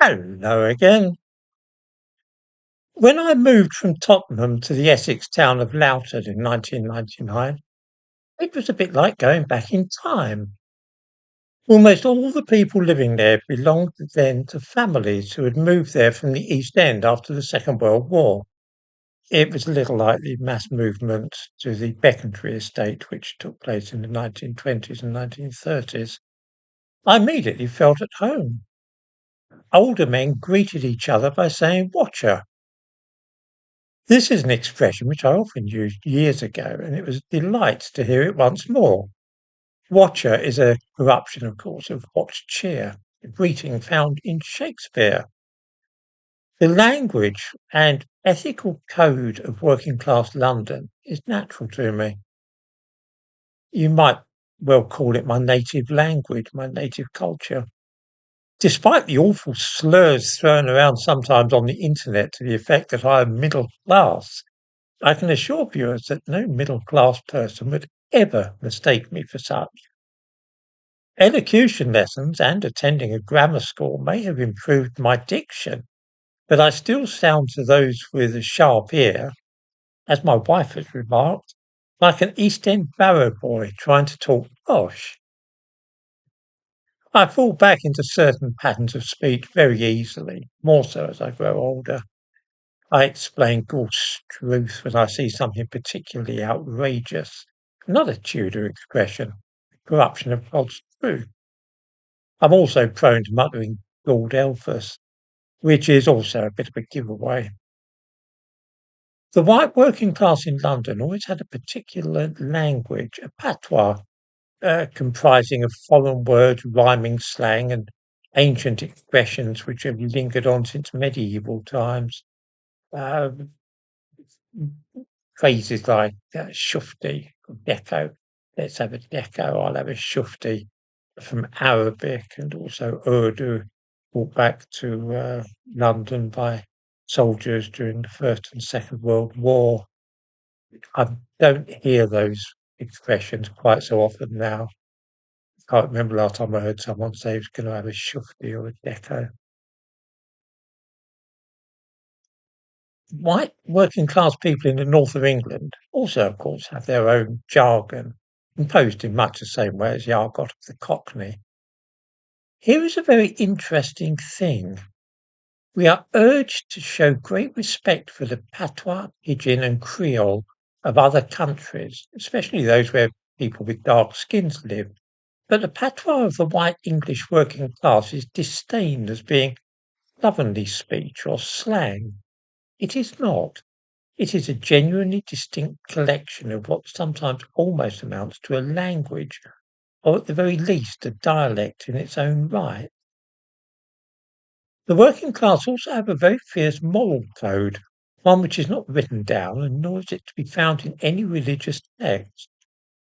Hello again. When I moved from Tottenham to the Essex town of Loughton in 1999, it was a bit like going back in time. Almost all the people living there belonged then to families who had moved there from the East End after the Second World War. It was a little like the mass movement to the Becontree estate, which took place in the 1920s and 1930s. I immediately felt at home. Older men greeted each other by saying "Watcher." This is an expression which I often used years ago, and it was a delight to hear it once more. Watcher is a corruption, of course, of watch cheer, a greeting found in Shakespeare. The language and ethical code of working class London is natural to me. You might well call it my native language, my native culture. Despite the awful slurs thrown around sometimes on the internet to the effect that I am middle class, I can assure viewers that no middle-class person would ever mistake me for such. Elocution lessons and attending a grammar school may have improved my diction, but I still sound to those with a sharp ear, as my wife has remarked, like an East End barrow boy trying to talk posh. I fall back into certain patterns of speech very easily, more so as I grow older. I explain Gorse truth when I see something particularly outrageous. Not a Tudor expression, corruption of God's truth. I'm also prone to muttering Lord Elphus, which is also a bit of a giveaway. The white working class in London always had a particular language, a patois, comprising of foreign words, rhyming slang, and ancient expressions which have lingered on since medieval times. Um, Phrases like shufti, deco. Let's have a deco. I'll have a shufti from Arabic and also Urdu, brought back to London by soldiers during the First and Second World War. I don't hear those expressions quite so often now. I can't remember last time I heard someone say he was going to have a shufti or a deco. White working class people in the north of England also, of course, have their own jargon, imposed in much the same way as the argot of the Cockney. Here is a very interesting thing. We are urged to show great respect for the patois, pidgin, and creole of other countries, especially those where people with dark skins live. But the patois of the white English working class is disdained as being slovenly speech or slang. It is not. It is a genuinely distinct collection of what sometimes almost amounts to a language, or at the very least a dialect in its own right. The working class also have a very fierce moral code, one which is not written down, and nor is it to be found in any religious text.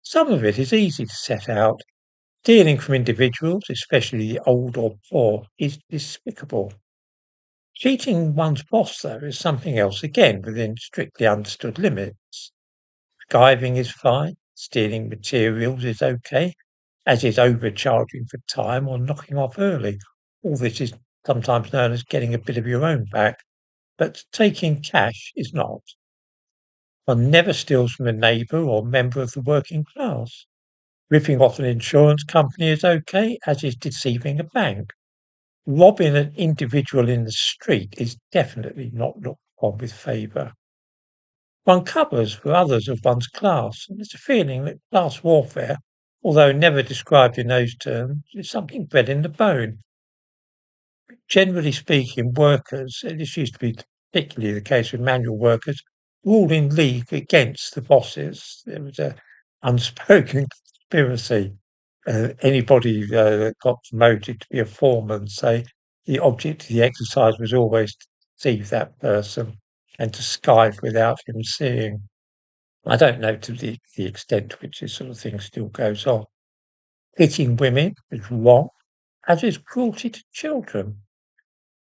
Some of it is easy to set out. Stealing from individuals, especially the old or poor, is despicable. Cheating one's boss, though, is something else again within strictly understood limits. Skiving is fine, stealing materials is okay, as is overcharging for time or knocking off early. All this is sometimes known as getting a bit of your own back, but taking cash is not. One never steals from a neighbour or member of the working class. Ripping off an insurance company is okay, as is deceiving a bank. Robbing an individual in the street is definitely not looked upon with favour. One covers for others of one's class, and there's a feeling that class warfare, although never described in those terms, is something bred in the bone. Generally speaking, workers, and this used to be particularly the case with manual workers, were all in league against the bosses. There was a unspoken conspiracy. Anybody that got promoted to be a foreman, say, the object of the exercise was always to deceive that person and to skive without him seeing. I don't know to the extent to which this sort of thing still goes on. Hitting women is wrong, as is cruelty to children.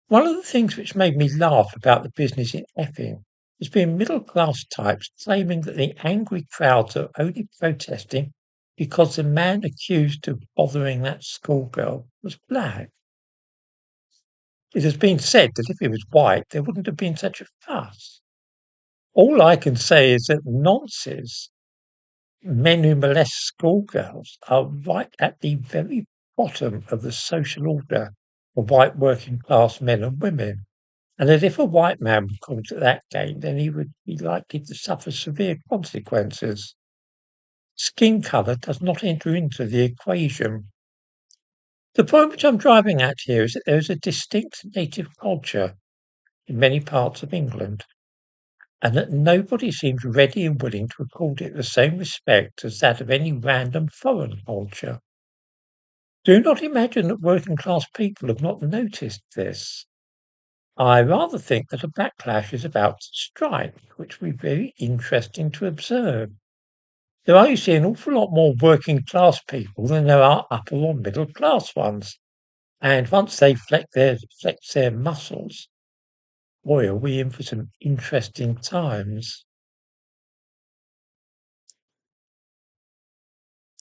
One of the things which made me laugh about the business in Epping has been middle-class types claiming that the angry crowds are only protesting because the man accused of bothering that schoolgirl was black. It has been said that if he was white, there wouldn't have been such a fuss. All I can say is that nonces, men who molest schoolgirls, are right at the very bottom of the social order for white working class men and women, and that if a white man were caught at that game, then he would be likely to suffer severe consequences. Skin colour does not enter into the equation. The point which I'm driving at here is that there is a distinct native culture in many parts of England, and that nobody seems ready and willing to accord it the same respect as that of any random foreign culture. Do not imagine that working class people have not noticed this. I rather think that a backlash is about to strike, which will be very interesting to observe. There are, you see, an awful lot more working class people than there are upper or middle class ones. And once they flex their muscles, boy, are we in for some interesting times.